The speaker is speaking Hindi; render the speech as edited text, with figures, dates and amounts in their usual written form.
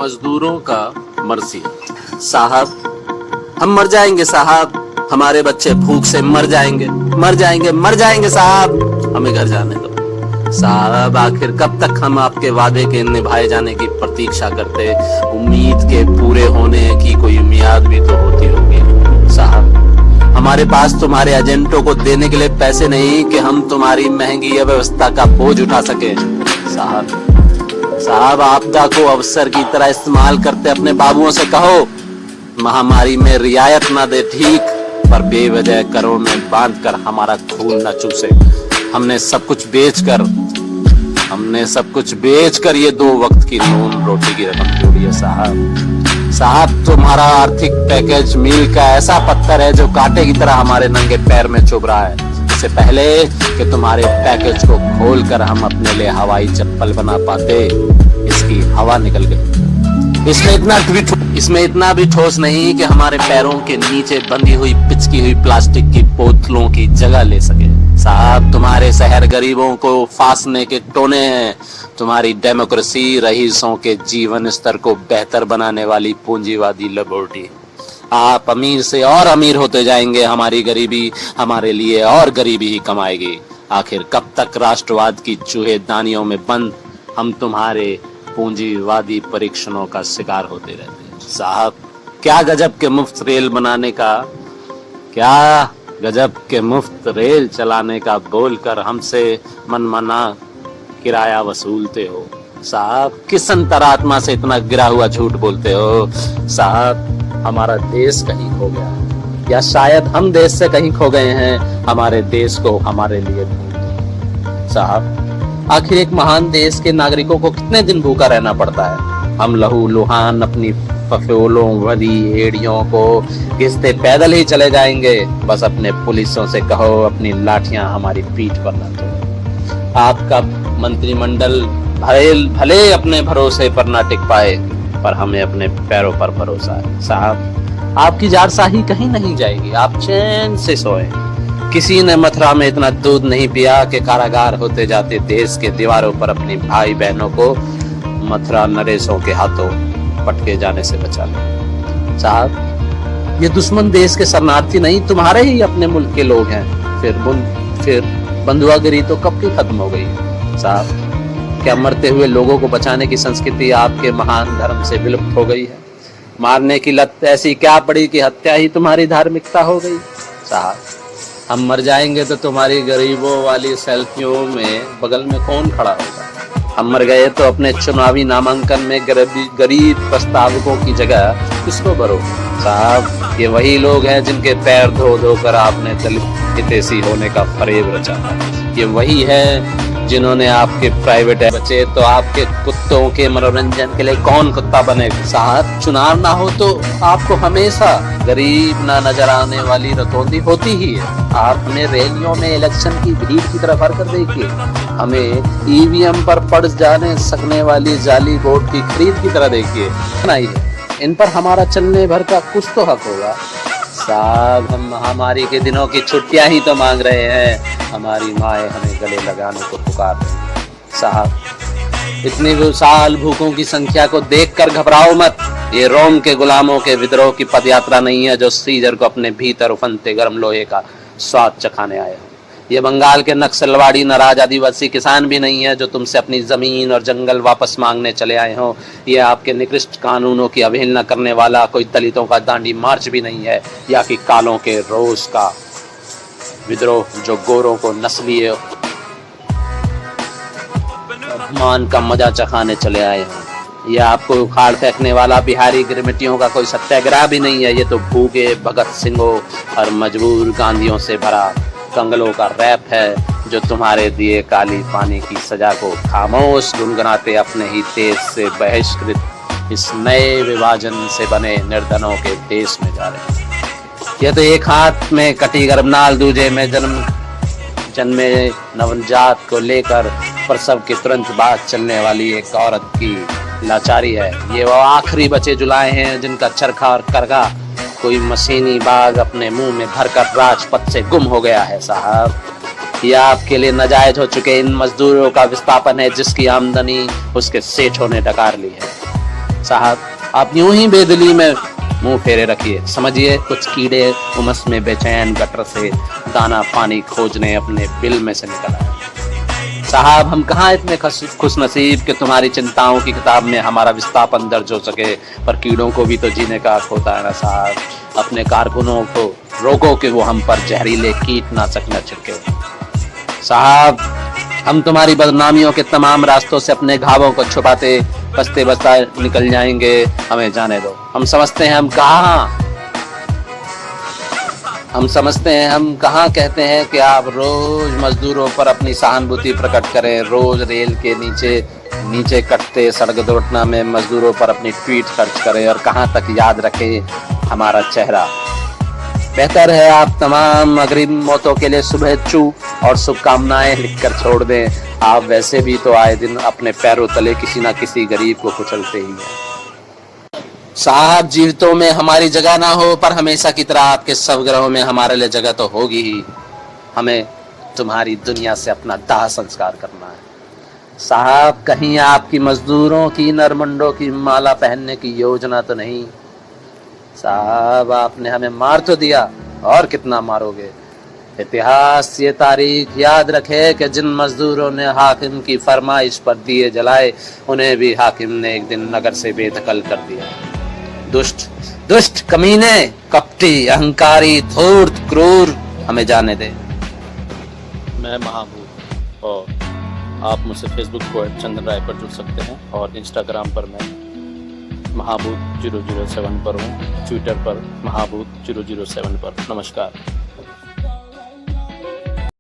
मजदूरों का मर्सी। साहब हम मर जाएंगे साहब, हमारे बच्चे भूख से मर जाएंगे, मर जाएंगे, मर जाएंगे साहब, हमें घर जाने दो। साहब आखिर कब तक हम आपके वादे के निभाए जाने की प्रतीक्षा करते, उम्मीद के पूरे होने की कोई मियाद भी तो होती होगी। साहब हमारे पास तुम्हारे एजेंटों को देने के लिए पैसे नहीं कि हम तुम्हारी महंगी अव्यवस्था का बोझ उठा सके। साहब आपदा को अवसर की तरह इस्तेमाल करते अपने बाबुओं से कहो महामारी में रियायत ना दे ठीक, पर बेवजह करों में बांध कर हमारा खून न चूसे। हमने सब कुछ बेचकर ये 2 वक्त की नून रोटी की रकम जोड़ी है। साहब तुम्हारा आर्थिक पैकेज मील का ऐसा पत्थर है जो कांटे की तरह हमारे नंगे पैर में चुभ रहा है। इससे पहले कि तुम्हारे पैकेज को खोलकर हम अपने लिए हवाई चप्पल बना पाते, इसकी हवा निकल गई। इसमें इतना भी ठोस नहीं कि हमारे पैरों के नीचे बंधी हुई पिचकी हुई प्लास्टिक की बोतलों की जगह ले सके। साहब तुम्हारे शहर गरीबों को फांसने के टोने हैं, तुम्हारी डेमोक्रेसी रईसों के जीवन स्तर को बेहतर बनाने वाली पूंजीवादी लेबोरेटरी। आप अमीर से और अमीर होते जाएंगे, हमारी गरीबी हमारे लिए और गरीबी ही कमाएगी। आखिर कब तक राष्ट्रवाद की चूहेदानियों में बंद हम तुम्हारे पूंजीवादी परीक्षणों का शिकार होते रहते हैं। साहब क्या गजब के मुफ्त रेल बनाने का, क्या गजब के मुफ्त रेल चलाने का बोलकर हमसे मनमाना किराया वसूलते हो। साहब किस अंतरात्मा से इतना गिरा हुआ झूठ बोलते हो। साहब हमारा देश कहीं खो गया, या शायद हम देश से कहीं खो गए हैं, हमारे देश को हमारे लिए ढूंढते। साहब आखिर एक महान देश के नागरिकों को कितने दिन भूखा रहना पड़ता है। हम लहू लुहान अपनी फफोलों भरी एड़ियों को घिसते पैदल ही चले जाएंगे। बस अपने पुलिसों से कहो अपनी लाठियां हमारी पीठ पर न दो। आपका मंत्रिमंडल भले अपने भरोसे पर ना टिक पाए, पर हमें अपने पैरों पर भरोसा है। साहब आपकी जारशाही कहीं नहीं जाएगी, आप चैन से सोए। किसी ने मथुरा में इतना दूध नहीं पिया कि कारागार होते जाते देश के दीवारों पर अपनी भाई बहनों को मथुरा नरेशों के हाथों पटके जाने से बचा ले। साहब ये दुश्मन देश के शरणार्थी नहीं, तुम्हारे ही अपने मुल्क के लोग हैं। फिर बंधुआगिरी तो कब की खत्म हो गई। साहब क्या मरते हुए लोगों को बचाने की संस्कृति आपके महान धर्म से विलुप्त हो गई है। मारने की लत ऐसी क्या पड़ी कि हत्या ही तुम्हारी धार्मिकता हो गई। साहब हम मर जाएंगे तो तुम्हारी गरीबों वाली सेल्फियों में बगल में कौन खड़ा होगा। हम मर गए तो अपने चुनावी नामांकन में गरीब प्रस्तावकों की जगह किसको भरोगे। साहब ये वही लोग हैं जिनके पैर धो धो कर आपने दलित हितैषी होने का फरेब रचा। ये वही है जिन्होंने आपके प्राइवेट बचे तो आपके कुत्तों के मनोरंजन के लिए कौन कुत्ता बनेगा। साहब चुनाव ना हो तो आपको हमेशा गरीब ना नजर आने वाली रतौंधी होती ही है। आपने रैलियों में इलेक्शन की भीड़ की तरफ हर कर देखिए, हमें ईवीएम पर पड़ जाने सकने वाली जाली वोट की खरीद की तरह देखिए। इन पर हमारा चलने भर का कुछ तो हक होगा। साहब हम महामारी के दिनों की छुट्टियां ही तो मांग रहे हैं, हमारी माएँ हमें गले लगाने को पुकार रही हैं। साहब इतनी विशाल भूखों की संख्या को देखकर घबराओ मत। ये रोम के गुलामों के विद्रोह की पदयात्रा नहीं है जो सीजर को अपने भीतर उफनते गर्म लोहे का स्वाद चखाने आए हो। ये बंगाल के नक्सलवाड़ी नाराज आदिवासी किसान भी नहीं है जो तुमसे अपनी जमीन और जंगल वापस मांगने चले आए हो। ये आपके निकृष्ट कानूनों की अवहेलना करने वाला कोई दलितों का दांडी मार्च भी नहीं है, या कि कालों के रोज का विद्रोह जो गोरों को नस्लीय अपमान का मजा चखाने चले आए हो। यह आपको उखाड़ फेंकने वाला बिहारी गिरमिटियों का कोई सत्याग्रह भी नहीं है। ये तो भूखे भगत सिंहों और मजबूर गांधियों से भरा कंगलों का रैप है जो तुम्हारे दिए काली पानी की सजा को खामोश गुनगुनाते अपने ही देश से बहिष्कृत इस नए विभाजन से बने निर्धनों के देश में जा रहे हैं। यह तो एक हाथ में कटी गर्भनाल दूजे में जन्मे नवजात को लेकर प्रसव के तुरंत बाद चलने वाली एक औरत की लाचारी है। ये वो आखिरी बचे जुलाए हैं जिनका चरखा और करगा कोई मशीनी बाग अपने मुंह में भरकर राजपथ से गुम हो गया है। साहब यह आपके लिए नाजायज हो चुके इन मजदूरों का विस्थापन है जिसकी आमदनी उसके सेठों ने डकार ली है। साहब आप यूं ही बेदिली में मुंह फेरे रखिए, समझिए कुछ कीड़े उमस में बेचैन गटर से दाना पानी खोजने अपने बिल में से निकल आए। साहब हम कहाँ इतने खुश नसीब कि तुम्हारी चिंताओं की किताब में हमारा विस्थापन दर्ज हो सके, पर कीड़ों को भी तो जीने का हक होता है ना साहब। अपने कारकुनों को रोको कि वो हम पर जहरीले कीटनाशक न छिड़के। साहब हम तुम्हारी बदनामियों के तमाम रास्तों से अपने घावों को छुपाते बसते बसता निकल जाएंगे, हमें जाने दो। हम समझते हैं हम कहाँ कहते हैं कि आप रोज मजदूरों पर अपनी सहानुभूति प्रकट करें, रोज रेल के नीचे कटते सड़क दुर्घटना में मजदूरों पर अपनी ट्वीट खर्च करें, और कहाँ तक याद रखें हमारा चेहरा। बेहतर है आप तमाम अग्रिम मौतों के लिए शुभेच्छु और शुभकामनाएं लिखकर छोड़ दें। आप वैसे भी तो आए दिन अपने पैरों तले किसी ना किसी गरीब को कुचलते ही हैं। साहब जीवितों में हमारी जगह ना हो, पर हमेशा की तरह आपके स्वग्रहों में हमारे लिए जगह तो होगी ही। हमें तुम्हारी दुनिया से अपना दाह संस्कार करना है। साहब कहीं आपकी मजदूरों की नरमुंडों की माला पहनने की योजना तो नहीं? साहब आपने हमें मार तो दिया, और कितना मारोगे? इतिहास ये तारीख याद रखे कि जिन मजदूरों ने हाकिम की फरमाइश पर दिए जलाए, उन्हें भी हाकिम ने एक दिन नगर से बेदखल कर दिया। दुष्ट कमीने, कपटी, अहंकारी, धूर्त, क्रूर, हमें जाने दे। मैं महाभूत, और आप मुझसे फेसबुक को चंदन राय पर जुड़ सकते हैं, और इंस्टाग्राम पर मैं महाभूत 007 पर हूँ, ट्विटर पर महाभूत 007 पर। नमस्कार।